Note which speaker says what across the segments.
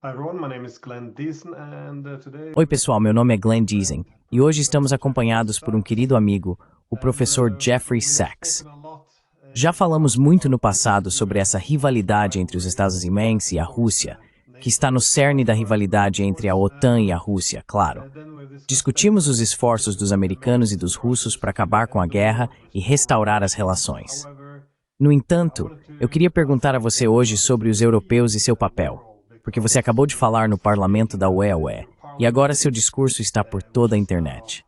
Speaker 1: Hi everyone, my name is Glenn Deason and today
Speaker 2: Oi pessoal, meu nome é Glenn Deason e hoje estamos acompanhados por um querido amigo, o professor Jeffrey Sachs. Já falamos muito no passado sobre essa rivalidade entre os Estados Unidos e a Rússia, que está no cerne da rivalidade entre a OTAN e a Rússia, claro. Discutimos os esforços dos americanos e dos russos para acabar com a guerra e restaurar as relações. No entanto, eu queria perguntar a você hoje sobre os europeus e seu papel, porque você acabou de falar no parlamento da UE, e agora seu discurso está por toda a internet.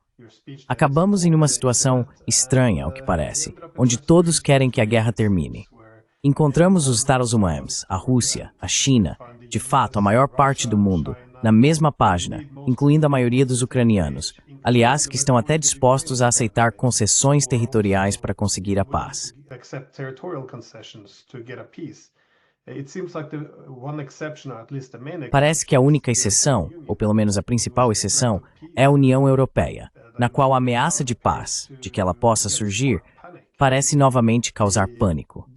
Speaker 2: Acabamos em uma situação estranha, ao que parece, onde todos querem que a guerra termine. Encontramos os Estados Unidos, a Rússia, a China, de fato a maior parte do mundo, na mesma página, incluindo a maioria dos ucranianos, aliás, que estão até dispostos a aceitar concessões territoriais para conseguir a paz. Parece que a única exceção, ou pelo menos a principal exceção, é a União Europeia, na qual a ameaça de paz, de que ela possa surgir, parece novamente causar pânico.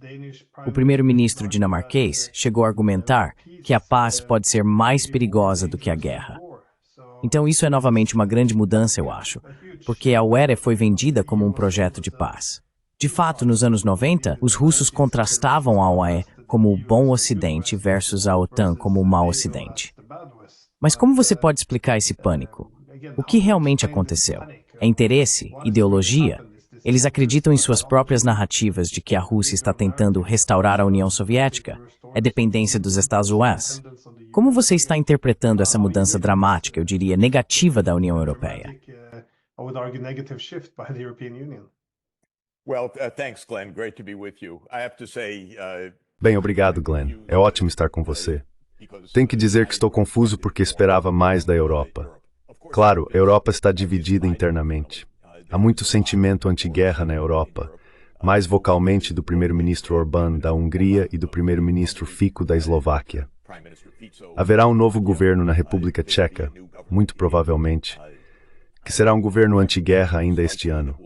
Speaker 2: O primeiro-ministro dinamarquês chegou a argumentar que a paz pode ser mais perigosa do que a guerra. Então isso é novamente uma grande mudança, eu acho, porque a UE foi vendida como um projeto de paz. De fato, nos anos 90, os russos contrastavam a UE como o bom Ocidente versus a OTAN como o mau Ocidente. Mas como você pode explicar esse pânico? O que realmente aconteceu? É interesse? Ideologia? Eles acreditam em suas próprias narrativas de que a Rússia está tentando restaurar a União Soviética? É dependência dos Estados Unidos? Como você está interpretando essa mudança dramática, eu diria, negativa da União Europeia?
Speaker 3: Thanks, Glenn. Great to be with you. I have to say,
Speaker 4: Bem, obrigado, Glenn. É ótimo estar com você. Tenho que dizer que estou confuso porque esperava mais da Europa. Claro, a Europa está dividida internamente. Há muito sentimento anti-guerra na Europa, mais vocalmente do primeiro-ministro Orbán da Hungria e do primeiro-ministro Fico da Eslováquia. Haverá um novo governo na República Tcheca, muito provavelmente, que será um governo anti-guerra ainda este ano.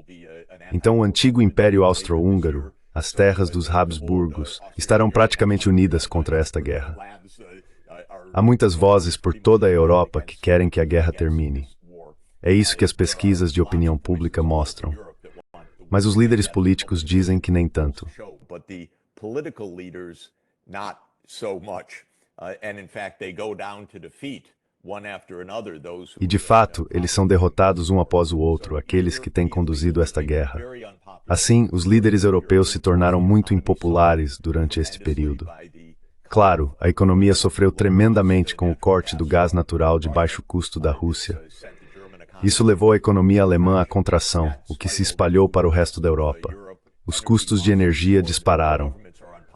Speaker 4: Então o antigo Império Austro-Húngaro, as terras dos Habsburgos, estarão praticamente unidas contra esta guerra. Há muitas vozes por toda a Europa que querem que a guerra termine. É isso que as pesquisas de opinião pública mostram. Mas os líderes políticos dizem que nem tanto. E de fato, eles são derrotados um após o outro, aqueles que têm conduzido esta guerra. Assim, os líderes europeus se tornaram muito impopulares durante este período. Claro, a economia sofreu tremendamente com o corte do gás natural de baixo custo da Rússia. Isso levou a economia alemã à contração, o que se espalhou para o resto da Europa. Os custos de energia dispararam.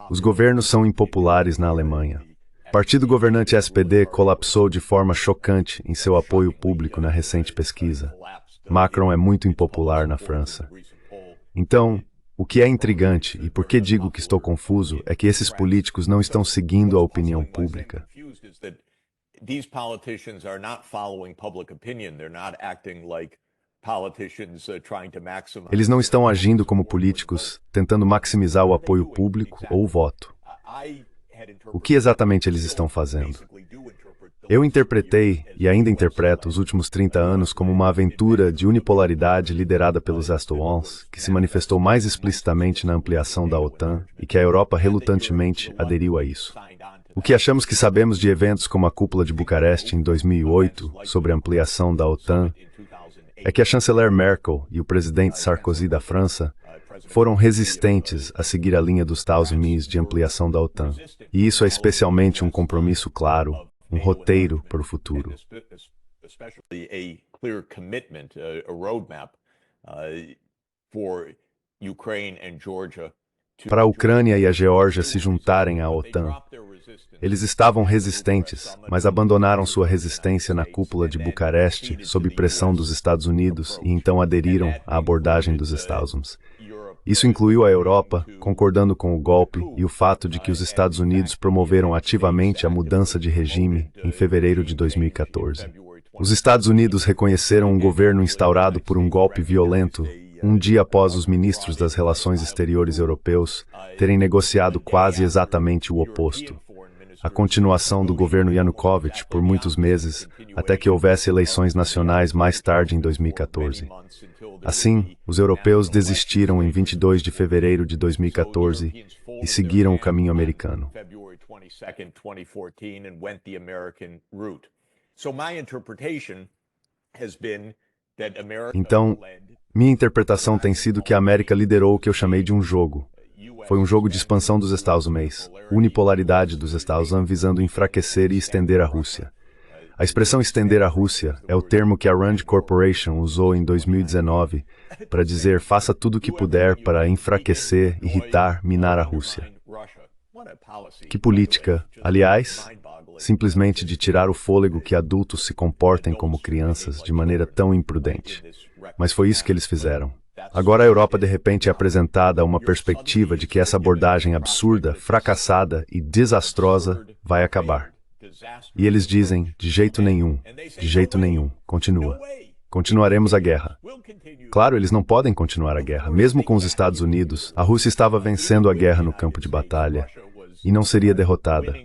Speaker 4: Os governos são impopulares na Alemanha. O partido governante SPD colapsou de forma chocante em seu apoio público na recente pesquisa. Macron é muito impopular na França. Então, o que é intrigante, e por que digo que estou confuso, é que esses políticos não estão seguindo a opinião pública.
Speaker 3: These politicians are not following public opinion. They're not acting like politicians trying to maximize.
Speaker 4: Eles não estão agindo como políticos, tentando maximizar o apoio público ou o voto. O que exatamente eles estão fazendo? Eu interpretei, e ainda interpreto, os últimos 30 anos como uma aventura de unipolaridade liderada pelos Estovons, que se manifestou mais explicitamente na ampliação da OTAN e que a Europa relutantemente aderiu a isso. O que achamos que sabemos de eventos como a Cúpula de Bucareste em 2008, sobre a ampliação da OTAN, é que a chanceler Merkel e o presidente Sarkozy da França foram resistentes a seguir a linha dos Estados Unidos de ampliação da OTAN. E isso é especialmente um compromisso claro, um roteiro para o futuro. Para a Ucrânia e a Geórgia se juntarem à OTAN. Eles estavam resistentes, mas abandonaram sua resistência na cúpula de Bucareste sob pressão dos Estados Unidos e então aderiram à abordagem dos Estados Unidos. Isso incluiu a Europa, concordando com o golpe e o fato de que os Estados Unidos promoveram ativamente a mudança de regime em fevereiro de 2014. Os Estados Unidos reconheceram um governo instaurado por um golpe violento um dia após os ministros das Relações Exteriores europeus terem negociado quase exatamente o oposto. a continuação do governo Yanukovych por muitos meses, até que houvesse eleições nacionais mais tarde em 2014. Assim, os europeus desistiram em 22 de fevereiro de 2014 e seguiram o caminho americano. Então, minha interpretação tem sido que a América liderou o que eu chamei de um jogo. Foi um jogo de expansão dos Estados Unidos, unipolaridade dos Estados Unidos visando enfraquecer e estender a Rússia. A expressão estender a Rússia é o termo que a Rand Corporation usou em 2019 para dizer faça tudo o que puder para enfraquecer, irritar, minar a Rússia. Que política, aliás, simplesmente de tirar o fôlego que adultos se comportem como crianças de maneira tão imprudente. Mas foi isso que eles fizeram. Agora a Europa de repente é apresentada a uma perspectiva de que essa abordagem absurda, fracassada e desastrosa vai acabar. E eles dizem, de jeito nenhum, continua. Continuaremos a guerra. Claro, eles não podem continuar a guerra. Mesmo com os Estados Unidos, a Rússia estava vencendo a guerra no campo de batalha e não seria derrotada.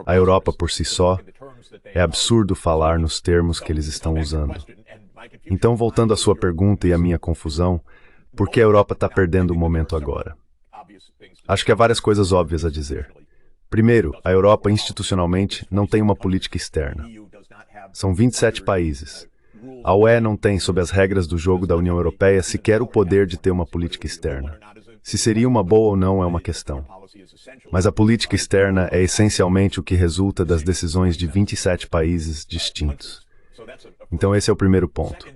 Speaker 4: A Europa por si só, é absurdo falar nos termos que eles estão usando. Então, voltando à sua pergunta e à minha confusão, por que a Europa está perdendo o momento agora? Acho que há várias coisas óbvias a dizer. Primeiro, a Europa institucionalmente não tem uma política externa. São 27 países. A UE não tem, sob as regras do jogo da União Europeia, sequer o poder de ter uma política externa. Se seria uma boa ou não é uma questão. Mas a política externa é essencialmente o que resulta das decisões de 27 países distintos. Então esse é o primeiro ponto.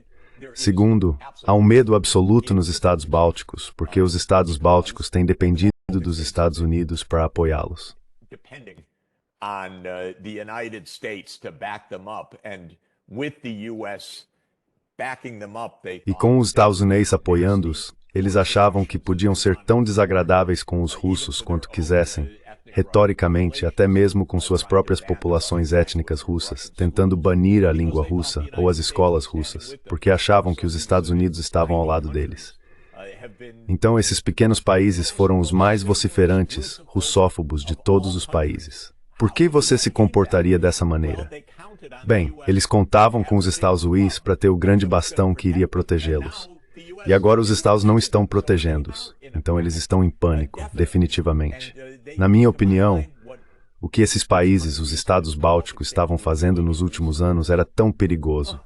Speaker 4: Segundo, há um medo absoluto nos Estados Bálticos, porque os Estados Bálticos têm dependido dos Estados Unidos para apoiá-los. E com os Estados Unidos apoiando-os, eles achavam que podiam ser tão desagradáveis com os russos quanto quisessem, retoricamente, até mesmo com suas próprias populações étnicas russas, tentando banir a língua russa ou as escolas russas, porque achavam que os Estados Unidos estavam ao lado deles. Então, esses pequenos países foram os mais vociferantes, russófobos de todos os países. Por que você se comportaria dessa maneira? Bem, eles contavam com os Estados Unidos para ter o grande bastão que iria protegê-los. E agora os Estados não estão protegendo-os. Então eles estão em pânico, definitivamente. Na minha opinião, o que esses países, os Estados Bálticos, estavam fazendo nos últimos anos era tão perigoso.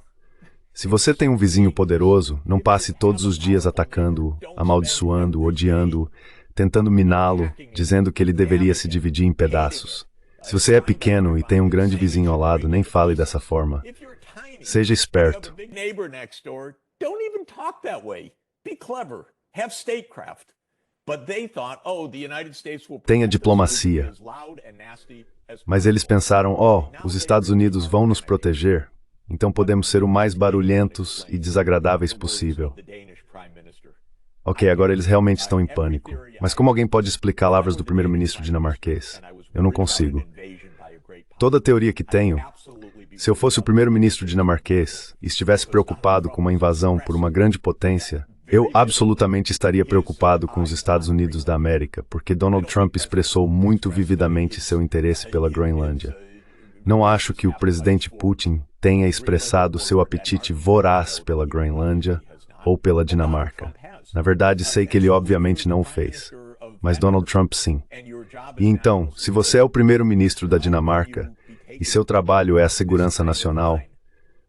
Speaker 4: Se você tem um vizinho poderoso, não passe todos os dias atacando-o, amaldiçoando-o, odiando-o, tentando miná-lo, dizendo que ele deveria se dividir em pedaços. Se você é pequeno e tem um grande vizinho ao lado, nem fale dessa forma. Seja esperto.
Speaker 3: Don't even talk that way. Be clever. Have statecraft. But they thought, oh, the United States will
Speaker 4: Tenha diplomacia. Mas eles pensaram, os Estados Unidos vão nos proteger, então podemos ser o mais barulhentos e desagradáveis possível. Ok, agora eles realmente estão em pânico. Mas como alguém pode explicar palavras do primeiro-ministro dinamarquês? Eu não consigo. Toda a teoria que tenho, se eu fosse o primeiro-ministro dinamarquês e estivesse preocupado com uma invasão por uma grande potência, eu absolutamente estaria preocupado com os Estados Unidos da América, porque Donald Trump expressou muito vividamente seu interesse pela Groenlândia. Não acho que o presidente Putin tenha expressado seu apetite voraz pela Groenlândia ou pela Dinamarca. Na verdade, sei que ele obviamente não o fez, mas Donald Trump sim. E então, se você é o primeiro-ministro da Dinamarca, e seu trabalho é a segurança nacional,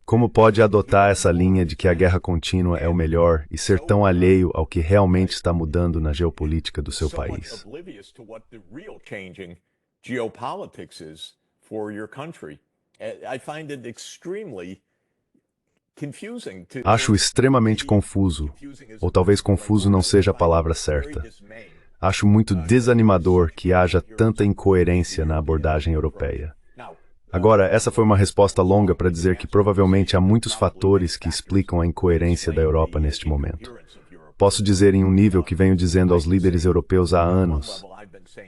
Speaker 4: como pode adotar essa linha de que a guerra contínua é o melhor e ser tão alheio ao que realmente está mudando na geopolítica do seu país? Acho extremamente confuso, ou talvez confuso não seja a palavra certa. Acho muito desanimador que haja tanta incoerência na abordagem europeia. Agora, essa foi uma resposta longa para dizer que provavelmente há muitos fatores que explicam a incoerência da Europa neste momento. Posso dizer em um nível que venho dizendo aos líderes europeus há anos: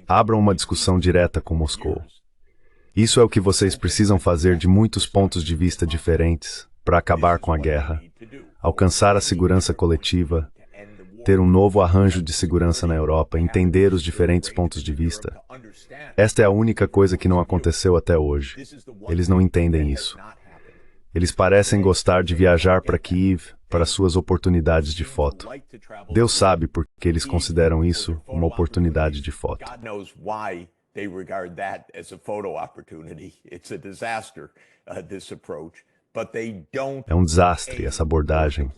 Speaker 4: abram uma discussão direta com Moscou. Isso é o que vocês precisam fazer de muitos pontos de vista diferentes para acabar com a guerra. alcançar a segurança coletiva, ter um novo arranjo de segurança na Europa, entender os diferentes pontos de vista. Esta é a única coisa que não aconteceu até hoje. Eles não entendem isso. Eles parecem gostar de viajar para Kiev, para suas oportunidades de foto. Deus sabe por que eles consideram isso uma oportunidade de foto.
Speaker 3: They regard that as a photo opportunity. It's a disaster, this approach. But they don't.
Speaker 4: É um desastre essa abordagem.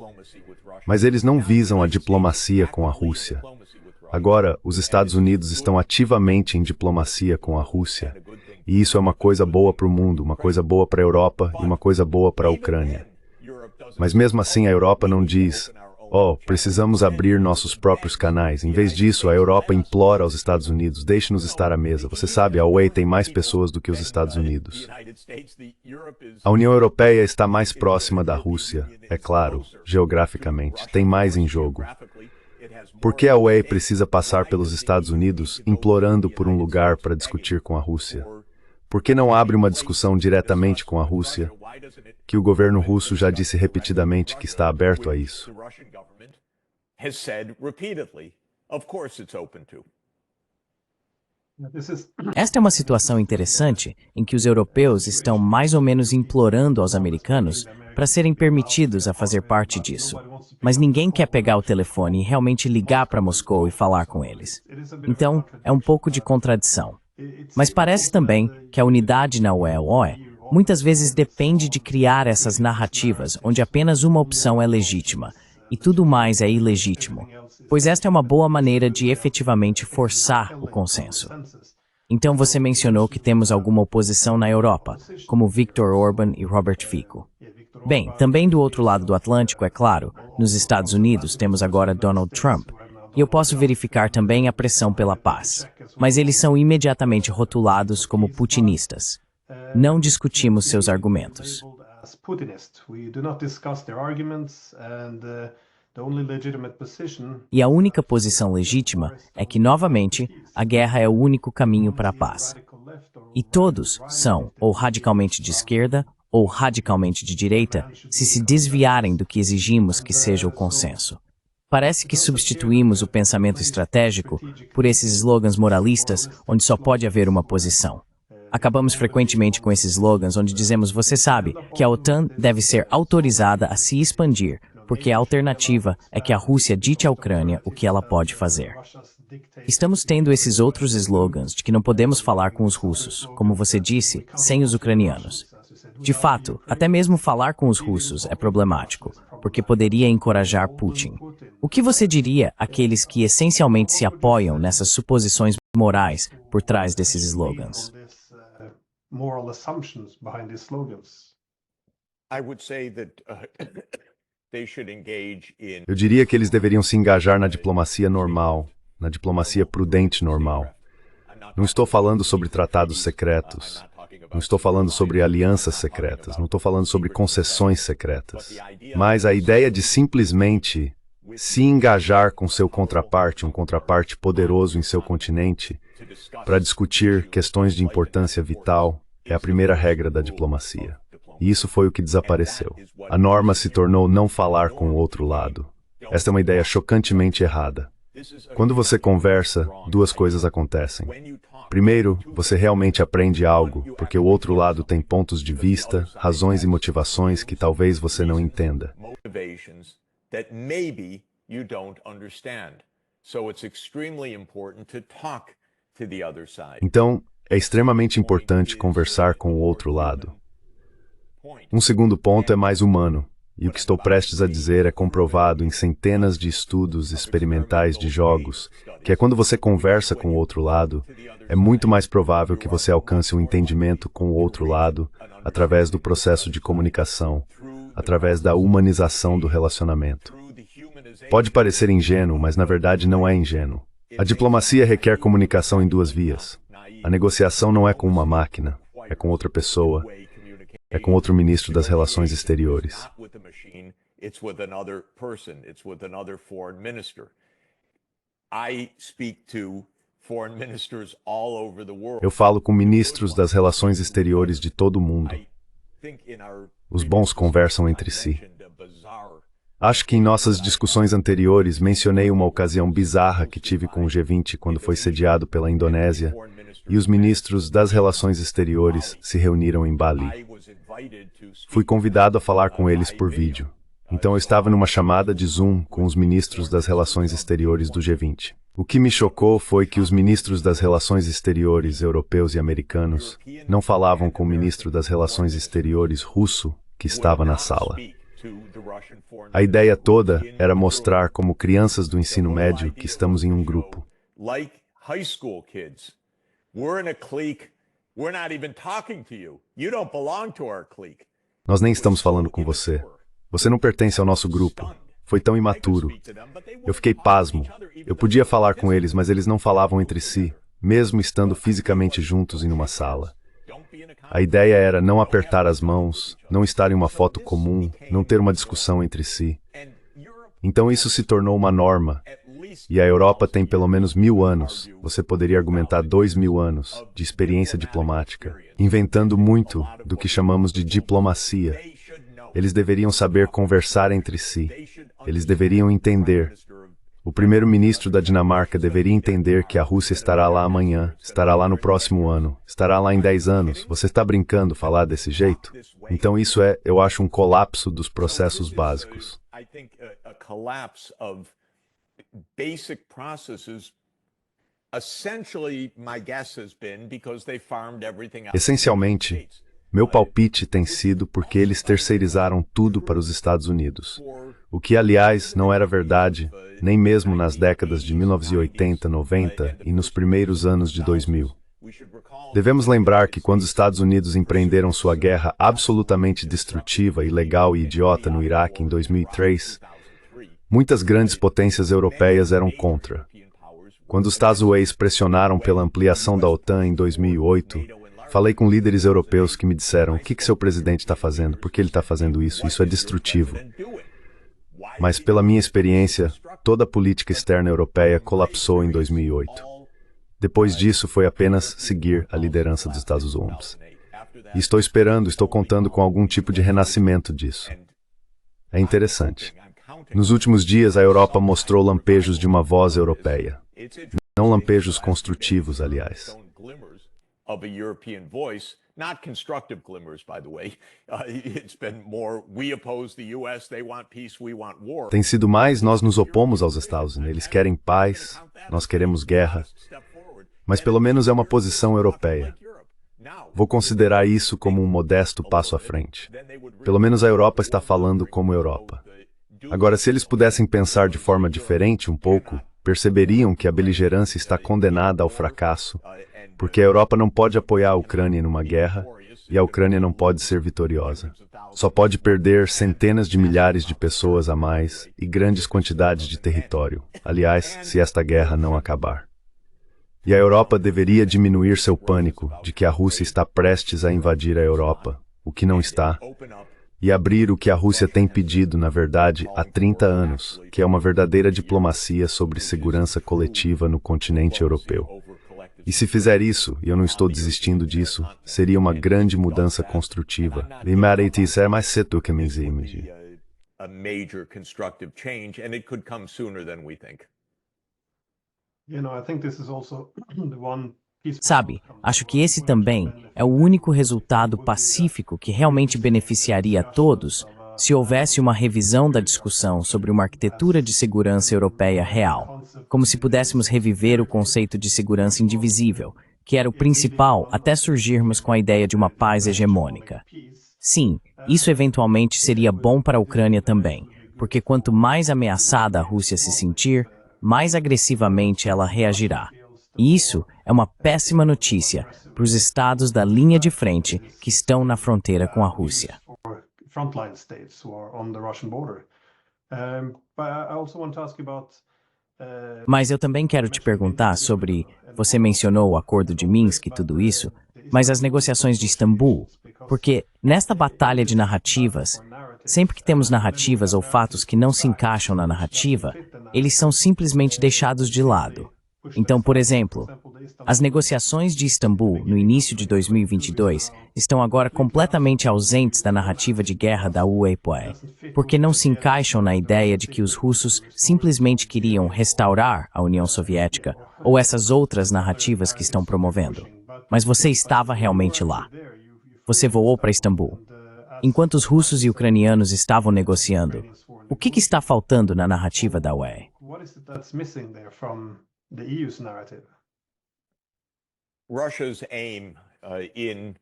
Speaker 4: Mas eles não visam a diplomacia com a Rússia. Agora, os Estados Unidos estão ativamente em diplomacia com a Rússia. E isso é uma coisa boa para o mundo, uma coisa boa para a Europa e uma coisa boa para a Ucrânia. Mas mesmo assim a Europa não diz: oh, precisamos abrir nossos próprios canais. Em vez disso, a Europa implora aos Estados Unidos: deixe-nos estar à mesa. Você sabe, a UE tem mais pessoas do que os Estados Unidos. A União Europeia está mais próxima da Rússia, é claro, geograficamente, tem mais em jogo. Por que a UE precisa passar pelos Estados Unidos implorando por um lugar para discutir com a Rússia? Por que não abre uma discussão diretamente com a Rússia, que o governo russo já disse repetidamente que está aberto a isso?
Speaker 2: Esta é uma situação interessante em que os europeus estão mais ou menos implorando aos americanos para serem permitidos a fazer parte disso. Mas ninguém quer pegar o telefone e realmente ligar para Moscou e falar com eles. Então, é um pouco de contradição. Mas parece também que a unidade na UE muitas vezes depende de criar essas narrativas onde apenas uma opção é legítima e tudo mais é ilegítimo, pois esta é uma boa maneira de efetivamente forçar o consenso. Então você mencionou que temos alguma oposição na Europa, como Viktor Orban e Robert Fico. Bem, também do outro lado do Atlântico, é claro, nos Estados Unidos temos agora Donald Trump, e eu posso verificar também a pressão pela paz, mas eles são imediatamente rotulados como putinistas. Não discutimos seus argumentos. E a única posição legítima é que, novamente, a guerra é o único caminho para a paz. E todos são ou radicalmente de esquerda ou radicalmente de direita se desviarem do que exigimos que seja o consenso. Parece que substituímos o pensamento estratégico por esses slogans moralistas onde só pode haver uma posição. Acabamos frequentemente com esses slogans onde dizemos: você sabe que a OTAN deve ser autorizada a se expandir, porque a alternativa é que a Rússia dite à Ucrânia o que ela pode fazer. Estamos tendo esses outros slogans de que não podemos falar com os russos, como você disse, sem os ucranianos. De fato, até mesmo falar com os russos é problemático, porque poderia encorajar Putin. O que você diria àqueles que essencialmente se apoiam nessas suposições morais por trás desses slogans?
Speaker 4: Eu diria que eles deveriam se engajar na diplomacia normal, na diplomacia prudente normal. Não estou falando sobre tratados secretos. Não estou falando sobre alianças secretas, não estou falando sobre concessões secretas. Mas a ideia de simplesmente se engajar com seu contraparte, um contraparte poderoso em seu continente, para discutir questões de importância vital, é a primeira regra da diplomacia. E isso foi o que desapareceu. A norma se tornou não falar com o outro lado. Esta é uma ideia chocantemente errada. Quando você conversa, duas coisas acontecem. Primeiro, você realmente aprende algo, porque o outro lado tem pontos de vista, razões e motivações que talvez você não entenda. Então, é extremamente importante conversar com o outro lado. Um segundo ponto é mais humano, e o que estou prestes a dizer é comprovado em centenas de estudos experimentais de jogos, que é quando você conversa com o outro lado, é muito mais provável que você alcance um entendimento com o outro lado através do processo de comunicação, através da humanização do relacionamento. Pode parecer ingênuo, mas na verdade não é ingênuo. A diplomacia requer comunicação em duas vias. A negociação não é com uma máquina, é com outra pessoa, é com outro ministro das Relações Exteriores. Eu falo com ministros das Relações Exteriores de todo o mundo. Os bons conversam entre si. Acho que em nossas discussões anteriores mencionei uma ocasião bizarra que tive com o G20 quando foi sediado pela Indonésia e os ministros das Relações Exteriores se reuniram em Bali. Fui convidado a falar com eles por vídeo. Então eu estava numa chamada de Zoom com os ministros das Relações Exteriores do G20. O que me chocou foi que os ministros das Relações Exteriores europeus e americanos não falavam com o ministro das Relações Exteriores russo que estava na sala. A ideia toda era mostrar como crianças do ensino médio que estamos em um grupo. Nós nem estamos falando com você. Você não pertence ao nosso grupo. Foi tão imaturo. Eu fiquei pasmo. Eu podia falar com eles, mas eles não falavam entre si, mesmo estando fisicamente juntos em uma sala. A ideia era não apertar as mãos, não estar em uma foto comum, não ter uma discussão entre si. Então isso se tornou uma norma. E a Europa tem pelo menos 1000 anos, você poderia argumentar 2000 anos, de experiência diplomática, inventando muito do que chamamos de diplomacia. Eles deveriam saber conversar entre si. Eles deveriam entender. O primeiro-ministro da Dinamarca deveria entender que a Rússia estará lá amanhã, estará lá no próximo ano, estará lá em 10 anos. Você está brincando falar desse jeito? Então isso é, eu acho, um colapso dos processos básicos. Essencialmente, meu palpite tem sido porque eles terceirizaram tudo para os Estados Unidos. O que, aliás, não era verdade, nem mesmo nas décadas de 1980, 90 e nos primeiros anos de 2000. Devemos lembrar que quando os Estados Unidos empreenderam sua guerra absolutamente destrutiva, ilegal e idiota no Iraque em 2003, muitas grandes potências europeias eram contra. Quando os Estados Unidos pressionaram pela ampliação da OTAN em 2008, falei com líderes europeus que me disseram: o que seu presidente está fazendo? Por que ele está fazendo isso? Isso é destrutivo. Mas pela minha experiência, toda a política externa europeia colapsou em 2008. Depois disso, foi apenas seguir a liderança dos Estados Unidos. E estou contando com algum tipo de renascimento disso. É interessante. Nos últimos dias, a Europa mostrou lampejos de uma voz europeia. Não lampejos construtivos, aliás.
Speaker 3: Of a European voice, not constructive glimmers, by the way. It's been more, we oppose the US, they want peace, we want war.
Speaker 4: Tem sido mais, nós nos opomos aos Estados Unidos. Eles querem paz, nós queremos guerra. Mas pelo menos é uma posição europeia. Vou considerar isso como um modesto passo à frente. Pelo menos a Europa está falando como Europa. Agora, se eles pudessem pensar de forma diferente um pouco, perceberiam que a beligerância está condenada ao fracasso, porque a Europa não pode apoiar a Ucrânia numa guerra e a Ucrânia não pode ser vitoriosa. Só pode perder centenas de milhares de pessoas a mais e grandes quantidades de território, aliás, se esta guerra não acabar. E a Europa deveria diminuir seu pânico de que a Rússia está prestes a invadir a Europa, o que não está, e abrir o que a Rússia tem pedido, na verdade, há 30 anos, que é uma verdadeira diplomacia sobre segurança coletiva no continente europeu. E se fizer isso, e eu não estou desistindo disso, seria uma grande mudança construtiva.
Speaker 3: A major constructive change, and it could come sooner than we think.
Speaker 2: Sabe, acho que esse também é o único resultado pacífico que realmente beneficiaria a todos se houvesse uma revisão da discussão sobre uma arquitetura de segurança europeia real, como se pudéssemos reviver o conceito de segurança indivisível, que era o principal até surgirmos com a ideia de uma paz hegemônica. Sim, isso eventualmente seria bom para a Ucrânia também, porque quanto mais ameaçada a Rússia se sentir, mais agressivamente ela reagirá. E isso é uma péssima notícia para os estados da linha de frente que estão na fronteira com a Rússia. Mas eu também quero te perguntar sobre, você mencionou o Acordo de Minsk e tudo isso, mas as negociações de Istambul, porque nesta batalha de narrativas, sempre que temos narrativas ou fatos que não se encaixam na narrativa, eles são simplesmente deixados de lado. Então, por exemplo, as negociações de Istambul, no início de 2022, estão agora completamente ausentes da narrativa de guerra da UE. porque não se encaixam na ideia de que os russos simplesmente queriam restaurar a União Soviética ou essas outras narrativas que estão promovendo. Mas você estava realmente lá. Você voou para Istambul. Enquanto os russos e ucranianos estavam negociando, o que está faltando na narrativa da UE?
Speaker 3: Russia's aim in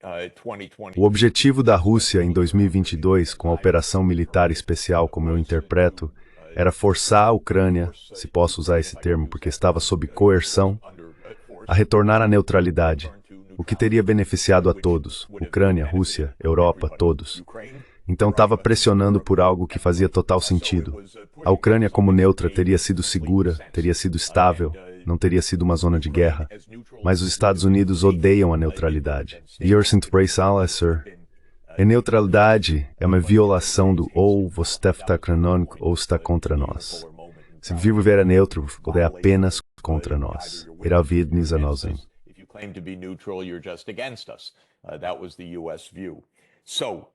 Speaker 3: 2020.
Speaker 4: O objetivo da Rússia em 2022, com a operação militar especial, como eu interpreto, era forçar a Ucrânia, se posso usar esse termo porque estava sob coerção, a retornar à neutralidade, o que teria beneficiado a todos, Ucrânia, Rússia, Europa, todos. Então estava pressionando por algo que fazia total sentido. A Ucrânia como neutra teria sido segura, teria sido estável, não teria sido uma zona de guerra. Mas os Estados Unidos odeiam a neutralidade. You're sir. A neutralidade é uma violação do ou você está conosco ou está contra nós. Se viver neutro, é apenas contra nós. Irá vir-nos a nós.
Speaker 3: If you claim to be neutral, you're just against us. That was the US view. So,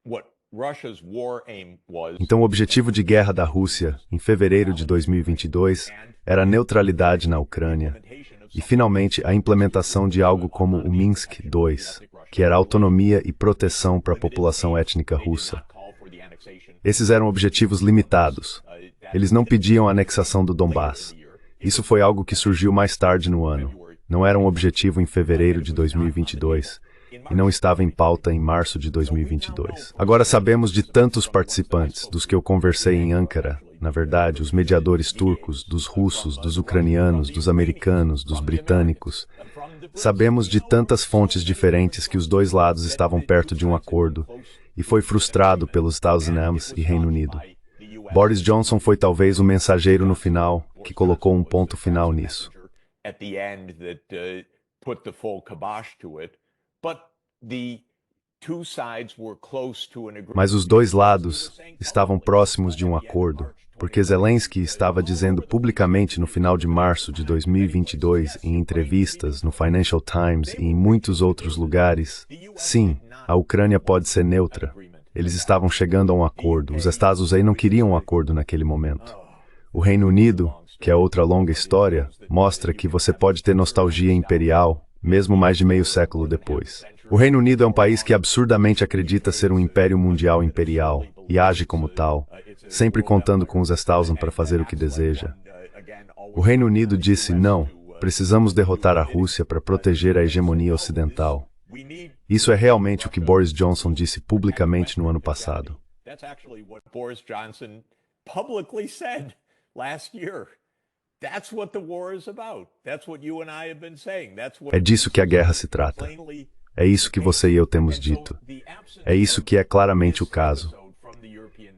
Speaker 3: what Russia's war aim was.
Speaker 4: Então, o objetivo de guerra da Rússia, em fevereiro de 2022, era a neutralidade na Ucrânia e, finalmente, a implementação de algo como o Minsk II, que era autonomia e proteção para a população étnica russa. Esses eram objetivos limitados. Eles não pediam a anexação do Donbass. Isso foi algo que surgiu mais tarde no ano. Não era um objetivo em fevereiro de 2022 e não estava em pauta em março de 2022. Agora sabemos de tantos participantes, dos que eu conversei em Ankara, na verdade, os mediadores turcos, dos russos, dos ucranianos, dos americanos, dos britânicos. Sabemos de tantas fontes diferentes que os dois lados estavam perto de um acordo e foi frustrado pelos Estados Unidos e Reino Unido. Boris Johnson foi talvez o mensageiro no final que colocou um ponto final nisso. Mas os dois lados estavam próximos de um acordo, porque Zelensky estava dizendo publicamente no final de março de 2022, em entrevistas, no Financial Times e em muitos outros lugares, sim, a Ucrânia pode ser neutra. Eles estavam chegando a um acordo. Os Estados Unidos não queriam um acordo naquele momento. O Reino Unido, que é outra longa história, mostra que você pode ter nostalgia imperial, mesmo mais de meio século depois. O Reino Unido é um país que absurdamente acredita ser um império mundial imperial e age como tal, sempre contando com os Estados Unidos para fazer o que deseja. O Reino Unido disse, não, precisamos derrotar a Rússia para proteger a hegemonia ocidental. Isso é realmente o que Boris Johnson disse publicamente no ano passado. É disso que a guerra se trata. É isso que você e eu temos dito. É isso que é claramente o caso.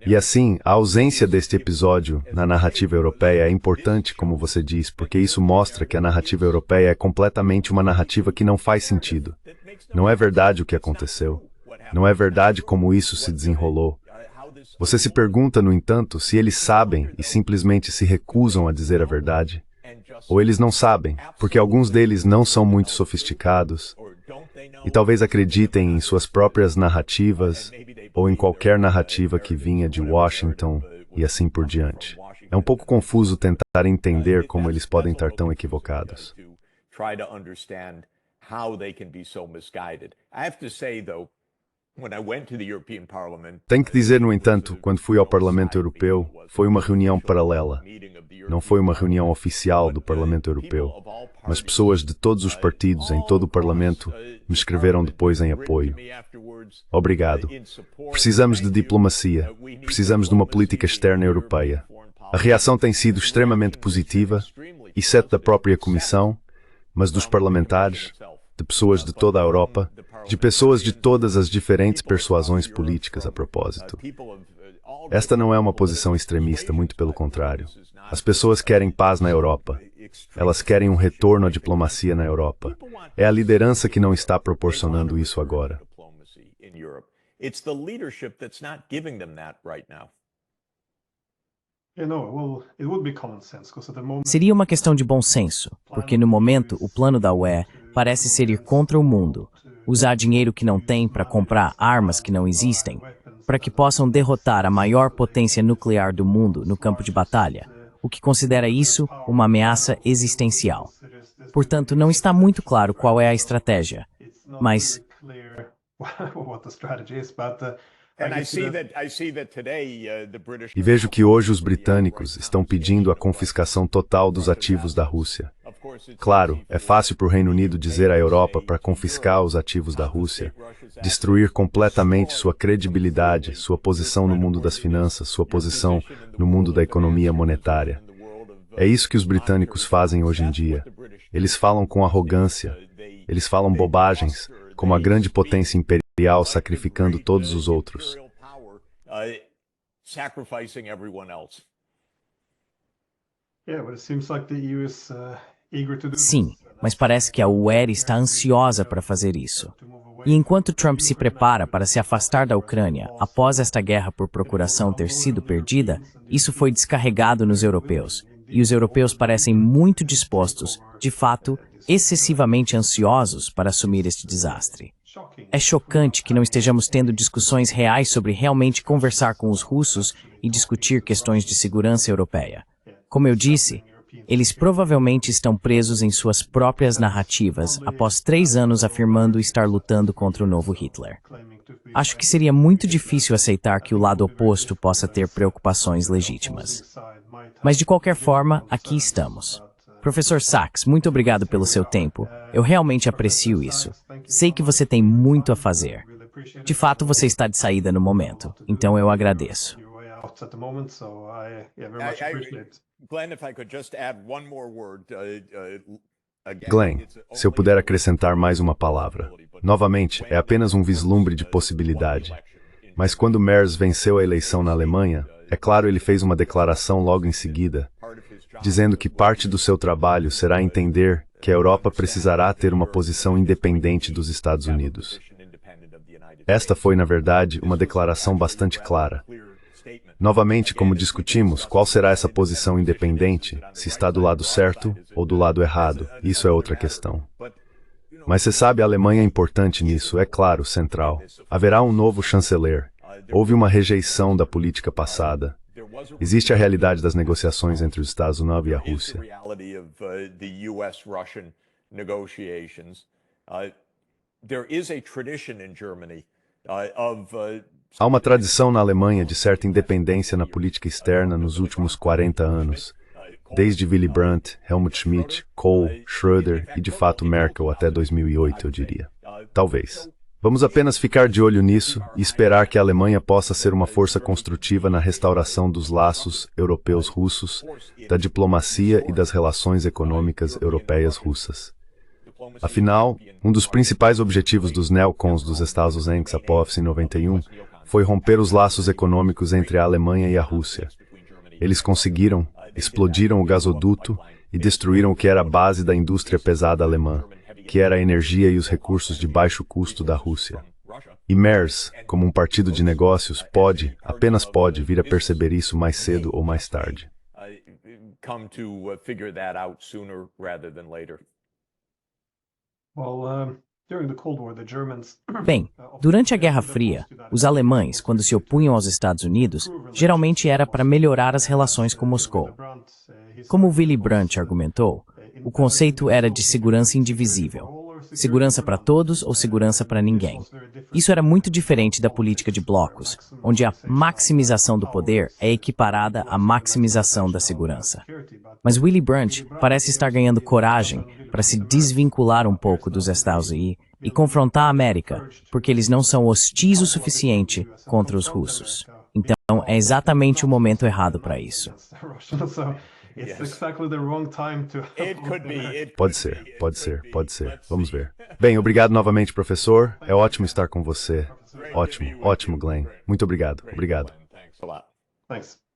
Speaker 4: E assim, a ausência deste episódio na narrativa europeia é importante, como você diz, porque isso mostra que a narrativa europeia é completamente uma narrativa que não faz sentido. Não é verdade o que aconteceu. Não é verdade como isso se desenrolou. Você se pergunta, no entanto, se eles sabem e simplesmente se recusam a dizer a verdade. Ou eles não sabem, porque alguns deles não são muito sofisticados e talvez acreditem em suas próprias narrativas ou em qualquer narrativa que vinha de Washington e assim por diante. É um pouco confuso tentar entender como eles podem estar tão equivocados. Tenho que dizer, no entanto, quando fui ao Parlamento Europeu, foi uma reunião paralela. Não foi uma reunião oficial do Parlamento Europeu, mas pessoas de todos os partidos em todo o Parlamento me escreveram depois em apoio. Obrigado. Precisamos de diplomacia. Precisamos de uma política externa europeia. A reação tem sido extremamente positiva, exceto da própria Comissão, mas dos parlamentares, de pessoas de toda a Europa, de pessoas de todas as diferentes persuasões políticas a propósito. Esta não é uma posição extremista, muito pelo contrário. As pessoas querem paz na Europa. Elas querem um retorno à diplomacia na Europa. É a liderança que não está proporcionando isso agora.
Speaker 2: Seria uma questão de bom senso, porque no momento o plano da UE parece ser ir contra o mundo, usar dinheiro que não tem para comprar armas que não existem. para que possam derrotar a maior potência nuclear do mundo no campo de batalha, o que considera isso uma ameaça existencial. Portanto, não está muito claro qual é a estratégia, mas
Speaker 4: E vejo que hoje os britânicos estão pedindo a confiscação total dos ativos da Rússia. Claro, é fácil para o Reino Unido dizer à Europa para confiscar os ativos da Rússia, destruir completamente sua credibilidade, sua posição no mundo das finanças, sua posição no mundo da economia monetária. É isso que os britânicos fazem hoje em dia. Eles falam com arrogância, eles falam bobagens, como a grande potência imperial sacrificando todos os outros.
Speaker 2: Sim, mas parece que a UE está ansiosa para fazer isso. E enquanto Trump se prepara para se afastar da Ucrânia após esta guerra por procuração ter sido perdida, isso foi descarregado nos europeus. E os europeus parecem muito dispostos, de fato, excessivamente ansiosos para assumir este desastre. É chocante que não estejamos tendo discussões reais sobre realmente conversar com os russos e discutir questões de segurança europeia. Como eu disse, eles provavelmente estão presos em suas próprias narrativas após 3 anos afirmando estar lutando contra o novo Hitler. Acho que seria muito difícil aceitar que o lado oposto possa ter preocupações legítimas. Mas de qualquer forma, aqui estamos. Professor Sachs, muito obrigado pelo seu tempo. Eu realmente aprecio isso. Sei que você tem muito a fazer. De fato, você está de saída no momento, então eu agradeço.
Speaker 4: Glenn, se eu puder acrescentar mais uma palavra. Novamente, é apenas um vislumbre de possibilidade. Mas quando Merz venceu a eleição na Alemanha, é claro, ele fez uma declaração logo em seguida, dizendo que parte do seu trabalho será entender que a Europa precisará ter uma posição independente dos Estados Unidos. Esta foi, na verdade, uma declaração bastante clara. Novamente, como discutimos, qual será essa posição independente, se está do lado certo ou do lado errado, isso é outra questão. Mas você sabe, a Alemanha é importante nisso, é claro, central. Haverá um novo chanceler. Houve uma rejeição da política passada. Existe a realidade das negociações entre os Estados Unidos e a Rússia. Há uma tradição na Alemanha de certa independência na política externa nos últimos 40 anos, desde Willy Brandt, Helmut Schmidt, Kohl, Schröder e de fato Merkel até 2008, eu diria. Talvez. Vamos apenas ficar de olho nisso e esperar que a Alemanha possa ser uma força construtiva na restauração dos laços europeus-russos, da diplomacia e das relações econômicas europeias-russas. Afinal, um dos principais objetivos dos neocons dos Estados Unidos após 91 foi romper os laços econômicos entre a Alemanha e a Rússia. Eles conseguiram, explodiram o gasoduto e destruíram o que era a base da indústria pesada alemã, que era a energia e os recursos de baixo custo da Rússia. E Merz, como um partido de negócios, pode, apenas pode, vir a perceber isso mais cedo ou mais tarde.
Speaker 2: Bem, durante a Guerra Fria, os alemães, quando se opunham aos Estados Unidos, geralmente era para melhorar as relações com Moscou. Como Willy Brandt argumentou, o conceito era de segurança indivisível. Segurança para todos ou segurança para ninguém. Isso era muito diferente da política de blocos, onde a maximização do poder é equiparada à maximização da segurança. Mas Willy Brandt parece estar ganhando coragem para se desvincular um pouco dos Estados Unidos e confrontar a América, porque eles não são hostis o suficiente contra os russos. Então, é exatamente o momento errado para isso.
Speaker 4: Pode ser, pode ser, pode ser. Vamos ver. Bem, obrigado novamente, professor. É ótimo estar com você. Ótimo, ótimo, Glenn. Muito obrigado, obrigado.
Speaker 1: Thanks.